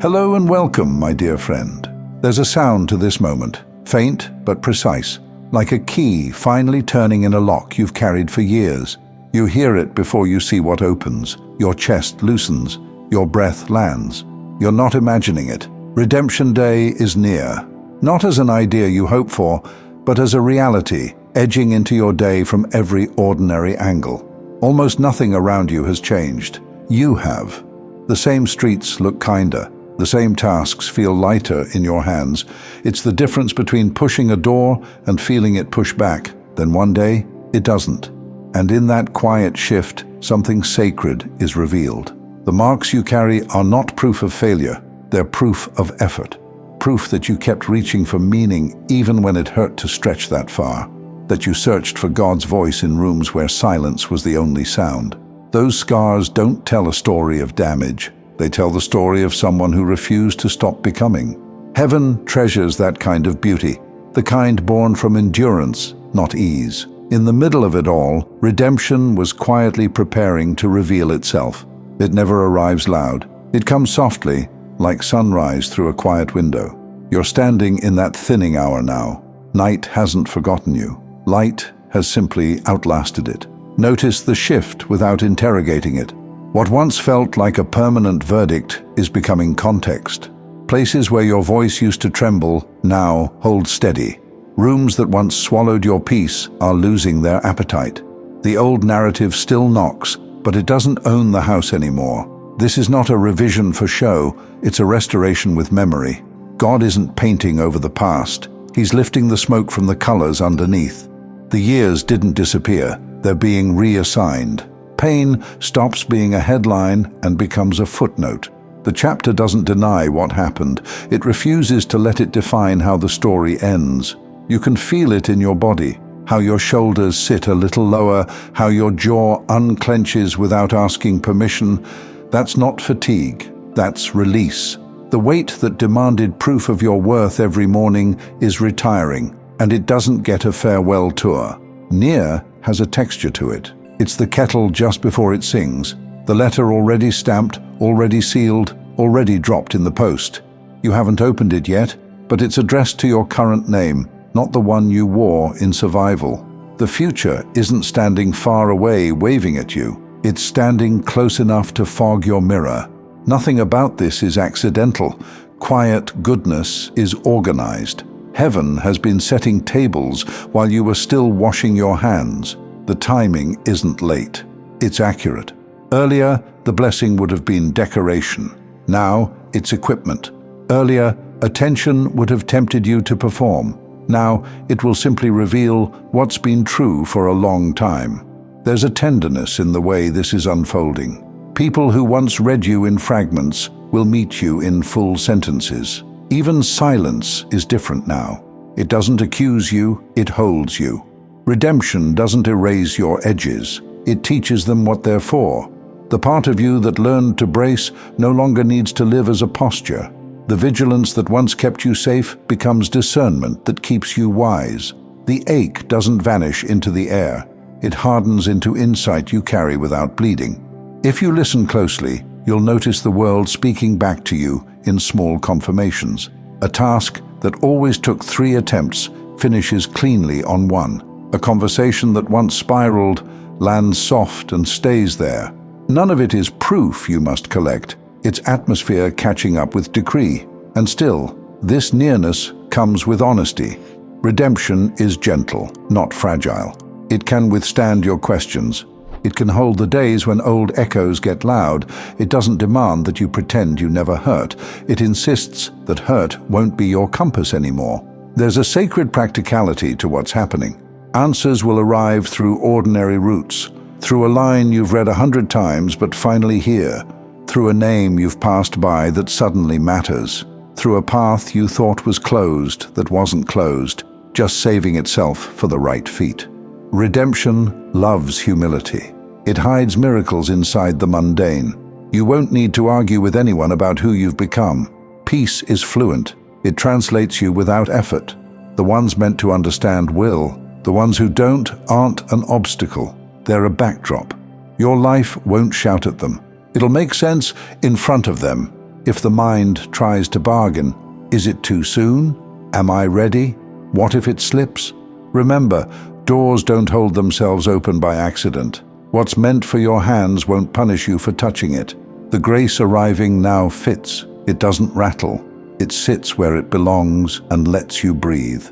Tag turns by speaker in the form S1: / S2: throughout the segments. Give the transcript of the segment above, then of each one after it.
S1: Hello and welcome, my dear friend. There's a sound to this moment, faint but precise, like a key finally turning in a lock you've carried for years. You hear it before you see what opens. Your chest loosens, your breath lands. You're not imagining it. Redemption Day is near, not as an idea you hope for, but as a reality edging into your day from every ordinary angle. Almost nothing around you has changed. You have. The same streets look kinder. The same tasks feel lighter in your hands. It's the difference between pushing a door and feeling it push back. Then one day, it doesn't. And in that quiet shift, something sacred is revealed. The marks you carry are not proof of failure. They're proof of effort. Proof that you kept reaching for meaning even when it hurt to stretch that far. That you searched for God's voice in rooms where silence was the only sound. Those scars don't tell a story of damage. They tell the story of someone who refused to stop becoming. Heaven treasures that kind of beauty, the kind born from endurance, not ease. In the middle of it all, redemption was quietly preparing to reveal itself. It never arrives loud. It comes softly, like sunrise through a quiet window. You're standing in that thinning hour now. Night hasn't forgotten you. Light has simply outlasted it. Notice the shift without interrogating it. What once felt like a permanent verdict is becoming context. Places where your voice used to tremble now hold steady. Rooms that once swallowed your peace are losing their appetite. The old narrative still knocks, but it doesn't own the house anymore. This is not a revision for show, it's a restoration with memory. God isn't painting over the past. He's lifting the smoke from the colors underneath. The years didn't disappear, they're being reassigned. Pain stops being a headline and becomes a footnote. The chapter doesn't deny what happened. It refuses to let it define how the story ends. You can feel it in your body, how your shoulders sit a little lower, how your jaw unclenches without asking permission. That's not fatigue, that's release. The weight that demanded proof of your worth every morning is retiring, and it doesn't get a farewell tour. Near has a texture to it. It's the kettle just before it sings, the letter already stamped, already sealed, already dropped in the post. You haven't opened it yet, but it's addressed to your current name, not the one you wore in survival. The future isn't standing far away waving at you. It's standing close enough to fog your mirror. Nothing about this is accidental. Quiet goodness is organized. Heaven has been setting tables while you were still washing your hands. The timing isn't late. It's accurate. Earlier, the blessing would have been decoration. Now, it's equipment. Earlier, attention would have tempted you to perform. Now, it will simply reveal what's been true for a long time. There's a tenderness in the way this is unfolding. People who once read you in fragments will meet you in full sentences. Even silence is different now. It doesn't accuse you, it holds you. Redemption doesn't erase your edges. It teaches them what they're for. The part of you that learned to brace no longer needs to live as a posture. The vigilance that once kept you safe becomes discernment that keeps you wise. The ache doesn't vanish into the air. It hardens into insight you carry without bleeding. If you listen closely, you'll notice the world speaking back to you in small confirmations. A task that always took 3 attempts finishes cleanly on 1. A conversation that once spiraled lands soft and stays there. None of it is proof you must collect. It's atmosphere catching up with decree. And still, this nearness comes with honesty. Redemption is gentle, not fragile. It can withstand your questions. It can hold the days when old echoes get loud. It doesn't demand that you pretend you never hurt. It insists that hurt won't be your compass anymore. There's a sacred practicality to what's happening. Answers will arrive through ordinary routes, through a line you've read 100 times but finally hear, through a name you've passed by that suddenly matters, through a path you thought was closed that wasn't closed, just saving itself for the right feet. Redemption loves humility. It hides miracles inside the mundane. You won't need to argue with anyone about who you've become. Peace is fluent. It translates you without effort. The ones meant to understand will. The ones who don't aren't an obstacle. They're a backdrop. Your life won't shout at them. It'll make sense in front of them. If the mind tries to bargain, is it too soon? Am I ready? What if it slips? Remember, doors don't hold themselves open by accident. What's meant for your hands won't punish you for touching it. The grace arriving now fits. It doesn't rattle. It sits where it belongs and lets you breathe.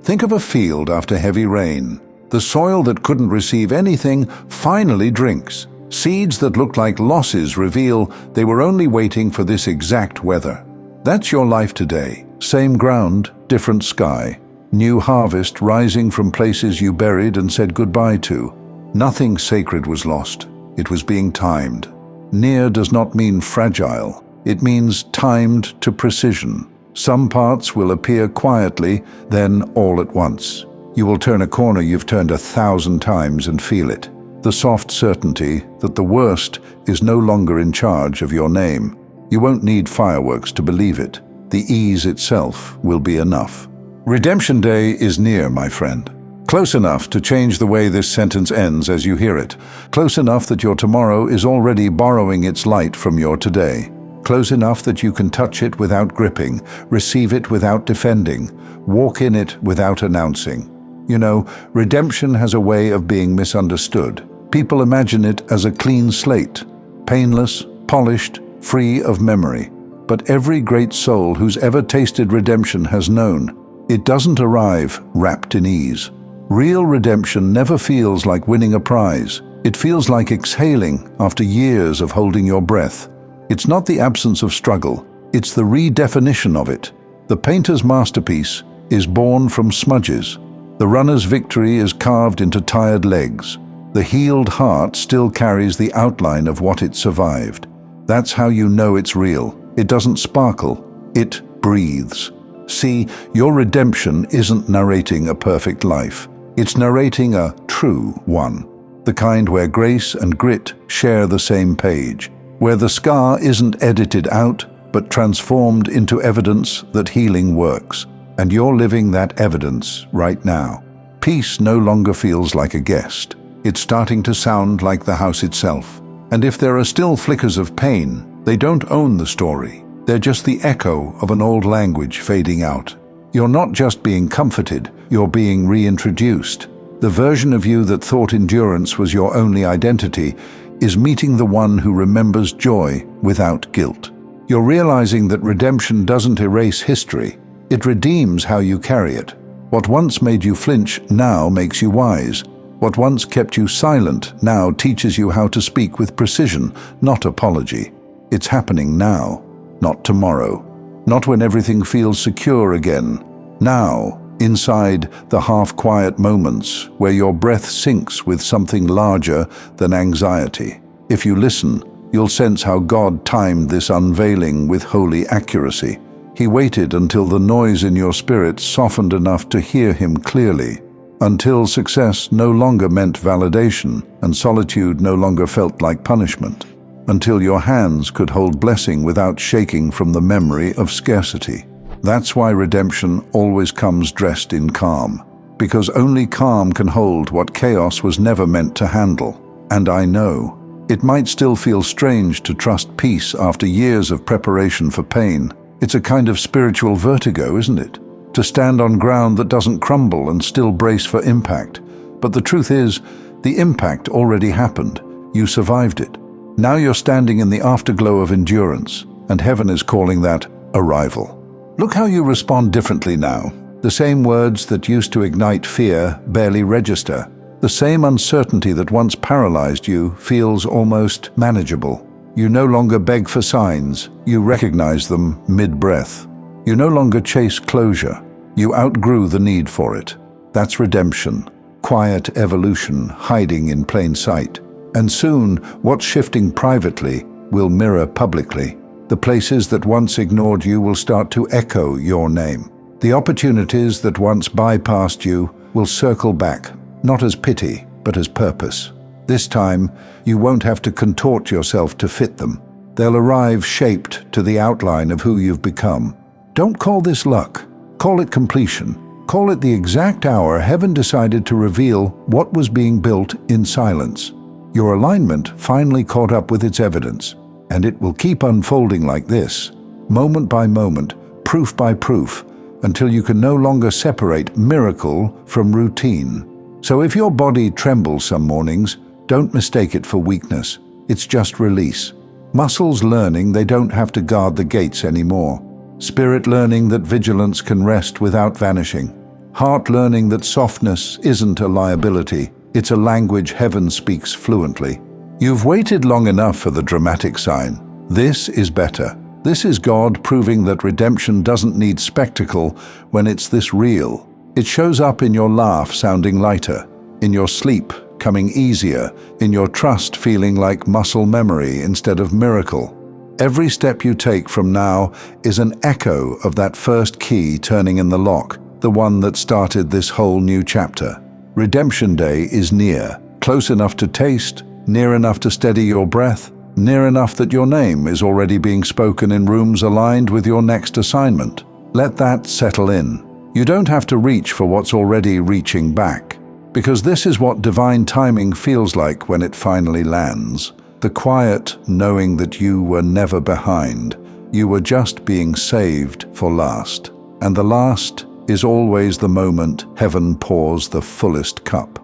S1: Think of a field after heavy rain. The soil that couldn't receive anything finally drinks. Seeds that looked like losses reveal they were only waiting for this exact weather. That's your life today. Same ground, different sky. New harvest rising from places you buried and said goodbye to. Nothing sacred was lost. It was being timed. Near does not mean fragile. It means timed to precision. Some parts will appear quietly, then all at once. You will turn a corner you've turned 1,000 times and feel it. The soft certainty that the worst is no longer in charge of your name. You won't need fireworks to believe it. The ease itself will be enough. Redemption Day is near, my friend. Close enough to change the way this sentence ends as you hear it. Close enough that your tomorrow is already borrowing its light from your today. Close enough that you can touch it without gripping, receive it without defending, walk in it without announcing. You know, redemption has a way of being misunderstood. People imagine it as a clean slate, painless, polished, free of memory. But every great soul who's ever tasted redemption has known it doesn't arrive wrapped in ease. Real redemption never feels like winning a prize. It feels like exhaling after years of holding your breath. It's not the absence of struggle, it's the redefinition of it. The painter's masterpiece is born from smudges. The runner's victory is carved into tired legs. The healed heart still carries the outline of what it survived. That's how you know it's real. It doesn't sparkle, it breathes. See, your redemption isn't narrating a perfect life. It's narrating a true one. The kind where grace and grit share the same page. Where the scar isn't edited out, but transformed into evidence that healing works. And you're living that evidence right now. Peace no longer feels like a guest. It's starting to sound like the house itself. And if there are still flickers of pain, they don't own the story. They're just the echo of an old language fading out. You're not just being comforted, you're being reintroduced. The version of you that thought endurance was your only identity is meeting the one who remembers joy without guilt. You're realizing that redemption doesn't erase history, it redeems how you carry it. What once made you flinch now makes you wise. What once kept you silent now teaches you how to speak with precision, not apology. It's happening now, not tomorrow. Not when everything feels secure again. Now, inside the half-quiet moments where your breath sinks with something larger than anxiety. If you listen, you'll sense how God timed this unveiling with holy accuracy. He waited until the noise in your spirit softened enough to hear him clearly, until success no longer meant validation and solitude no longer felt like punishment, until your hands could hold blessing without shaking from the memory of scarcity. That's why redemption always comes dressed in calm, because only calm can hold what chaos was never meant to handle. And I know, it might still feel strange to trust peace after years of preparation for pain. It's a kind of spiritual vertigo, isn't it? To stand on ground that doesn't crumble and still brace for impact. But the truth is, the impact already happened. You survived it. Now you're standing in the afterglow of endurance, and heaven is calling that arrival. Look how you respond differently now. The same words that used to ignite fear barely register. The same uncertainty that once paralyzed you feels almost manageable. You no longer beg for signs, you recognize them mid-breath. You no longer chase closure, you outgrew the need for it. That's redemption, quiet evolution hiding in plain sight. And soon, what's shifting privately will mirror publicly. The places that once ignored you will start to echo your name. The opportunities that once bypassed you will circle back, not as pity, but as purpose. This time, you won't have to contort yourself to fit them. They'll arrive shaped to the outline of who you've become. Don't call this luck. Call it completion. Call it the exact hour heaven decided to reveal what was being built in silence. Your alignment finally caught up with its evidence, and it will keep unfolding like this moment by moment, proof by proof, until you can no longer separate miracle from routine. So if your body trembles some mornings, don't mistake it for weakness. It's just release. Muscles learning they don't have to guard the gates anymore. Spirit learning that vigilance can rest without vanishing. Heart learning that softness isn't a liability, it's a language heaven speaks fluently. You've waited long enough for the dramatic sign. This is better. This is God proving that redemption doesn't need spectacle when it's this real. It shows up in your laugh sounding lighter, in your sleep coming easier, in your trust feeling like muscle memory instead of miracle. Every step you take from now is an echo of that first key turning in the lock, the one that started this whole new chapter. Redemption Day is near, close enough to taste, near enough to steady your breath, near enough that your name is already being spoken in rooms aligned with your next assignment. Let that settle in. You don't have to reach for what's already reaching back, because this is what divine timing feels like when it finally lands. The quiet knowing that you were never behind. You were just being saved for last. And the last is always the moment heaven pours the fullest cup.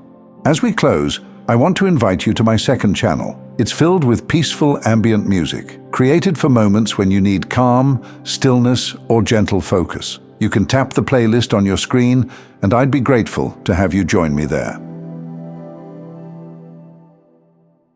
S1: As we close, I want to invite you to my second channel. It's filled with peaceful ambient music, created for moments when you need calm, stillness, or gentle focus. You can tap the playlist on your screen, and I'd be grateful to have you join me there.